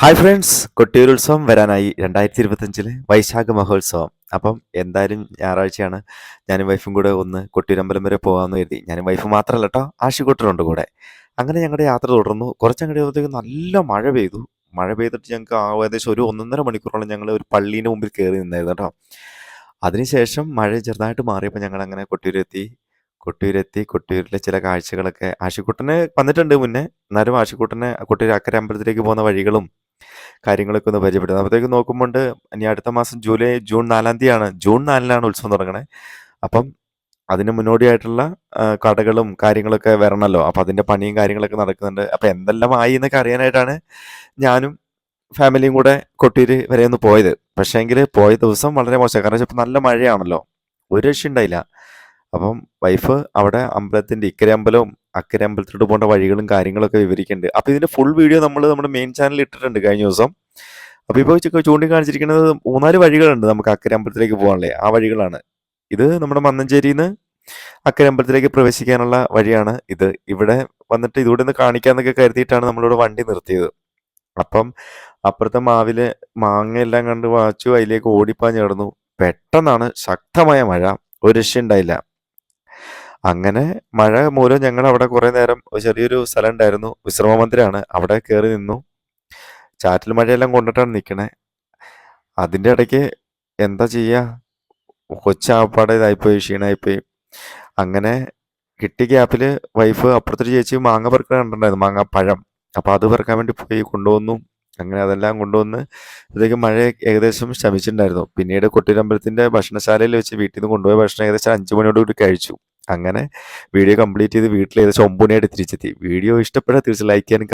Hi friends, കൊട്ടിയൂരുത്സവം വരാനായി 2025 വൈശാഖ മഹോത്സവം. അപ്പം എന്തായാലും ഞായറാഴ്ചയാണ്. ഞാനും വൈഫും കൂടെ ഒന്ന് കൊട്ടിയൂരമ്പലം വരെ പോകാമെന്ന് കരുതി. ഞാനും വൈഫ് മാത്രമല്ല കേട്ടോ, ആഷിക്കുട്ടനുണ്ട് കൂടെ. അങ്ങനെ ഞങ്ങളുടെ യാത്ര തുടർന്നു. കുറച്ചങ്ങോട്ട് ആയപ്പോഴത്തേക്കും നല്ല മഴ പെയ്തു. മഴ പെയ്തിട്ട് ഞങ്ങൾക്ക് ഏകദേശം ഒരു 1.5 മണിക്കൂറോളം ഞങ്ങൾ ഒരു പള്ളീൻ്റെ മുമ്പിൽ കയറി നിന്നായിരുന്നു കേട്ടോ. അതിനുശേഷം മഴ ചെറുതായിട്ട് മാറിയപ്പോൾ ഞങ്ങൾ അങ്ങനെ കൊട്ടിയൂരിലെ ചില കാഴ്ചകളൊക്കെ ആഷിക്കുട്ടന് വന്നിട്ടുണ്ട് മുന്നേ. എന്നാലും ആഷിക്കുട്ടനെ കൊട്ടിയൂർ അക്കരെ അമ്പലത്തിലേക്ക് പോകുന്ന വഴികളും കാര്യങ്ങളൊക്കെ ഒന്ന് പരിചയപ്പെടുന്നത്. അപ്പോഴത്തേക്ക് നോക്കുമ്പോൾ ഇനി അടുത്ത മാസം ജൂൺ 4-ാം തീയതിയാണ്. ജൂൺ 4-നാണ് ഉത്സവം തുടങ്ങണേ. അപ്പം അതിന് മുന്നോടിയായിട്ടുള്ള കടകളും കാര്യങ്ങളൊക്കെ വരണമല്ലോ. അപ്പം അതിൻ്റെ പണിയും കാര്യങ്ങളൊക്കെ നടക്കുന്നുണ്ട്. അപ്പം എന്തെല്ലാം ആയി എന്നൊക്കെ അറിയാനായിട്ടാണ് ഞാനും ഫാമിലിയും കൂടെ കൊട്ടിയൂർ വരെ ഒന്ന് പോയത്. പക്ഷേങ്കിൽ പോയ ദിവസം വളരെ മോശം. കാരണം വെച്ചാൽ നല്ല മഴയാണല്ലോ, ഒരു രക്ഷയുണ്ടായില്ല. അപ്പം വൈഫ് അവിടെ അമ്പലത്തിൻ്റെ ഇക്കരെ അമ്പലവും അക്കരെ അമ്പലത്തിലോട്ട് പോകേണ്ട വഴികളും കാര്യങ്ങളൊക്കെ വിവരിക്കുന്നുണ്ട്. അപ്പോൾ ഇതിൻ്റെ ഫുൾ വീഡിയോ നമ്മൾ നമ്മുടെ മെയിൻ ചാനലിൽ ഇട്ടിട്ടുണ്ട് കഴിഞ്ഞ ദിവസം. അപ്പോൾ ഇപ്പോൾ ചൂണ്ടിക്കാണിച്ചിരിക്കുന്നത് 3-4 വഴികളുണ്ട് നമുക്ക് അക്കരെ അമ്പലത്തിലേക്ക് പോകാനുള്ളത്. ആ വഴികളാണ് ഇത്. നമ്മുടെ മന്നഞ്ചേരിയിൽ നിന്ന് അക്കരെ അമ്പലത്തിലേക്ക് പ്രവേശിക്കാനുള്ള വഴിയാണ് ഇത്. ഇവിടെ വന്നിട്ട് ഇതുകൂടെ ഒന്ന് കാണിക്കാന്നൊക്കെ കരുതിയിട്ടാണ് നമ്മളിവിടെ വണ്ടി നിർത്തിയത്. അപ്പം അപ്പുറത്തെ മാവിലെ മാങ്ങയെല്ലാം കണ്ട് വാച്ചു അതിലേക്ക് ഓടിപ്പാഞ്ഞ് കിടന്നു. പെട്ടെന്നാണ് ശക്തമായ മഴ, ഒരു രക്ഷയുണ്ടായില്ല. അങ്ങനെ മഴ മൂലം ഞങ്ങൾ അവിടെ കുറേ നേരം ചെറിയൊരു സ്ഥലം ഉണ്ടായിരുന്നു, വിശ്രമ മന്ദിരമാണ്, അവിടെ കയറി നിന്നു. ചാറ്റൽ മഴയെല്ലാം കൊണ്ടിട്ടാണ് നിൽക്കണേ. അതിൻ്റെ ഇടയ്ക്ക് എന്താ ചെയ്യുക, കൊച്ചാപ്പാടെ ഇതായിപ്പോയി, ക്ഷീണമായിപ്പോയി. അങ്ങനെ കിട്ടിയ ഗ്യാപ്പിൽ വൈഫ് അപ്പുറത്തൊരു ചേച്ചി മാങ്ങ പെറുക്കാൻ കണ്ടിട്ടുണ്ടായിരുന്നു, മാങ്ങാപ്പഴം. അപ്പോൾ അത് പെറുക്കാൻ വേണ്ടി പോയി കൊണ്ടുവന്നു. അങ്ങനെ അതെല്ലാം കൊണ്ടുവന്ന് ഇതൊക്കെ മഴ ഏകദേശം ശമിച്ചിട്ടുണ്ടായിരുന്നു. പിന്നീട് കൊട്ടിയൂരമ്പലത്തിൻ്റെ ഭക്ഷണശാലയിൽ വെച്ച് വീട്ടിൽ നിന്ന് കൊണ്ടുപോയ ഭക്ഷണം ഏകദേശം 5 മണിയോടുകൂടി കഴിച്ചു. അങ്ങനെ വീഡിയോ കംപ്ലീറ്റ് ചെയ്ത് വീട്ടിൽ ഏകദേശം 9 മണിയായിട്ട് തിരിച്ചെത്തി. വീഡിയോ ഇഷ്ടപ്പെട്ടാൽ തീർച്ചയായും ലൈക്ക് ചെയ്യാനും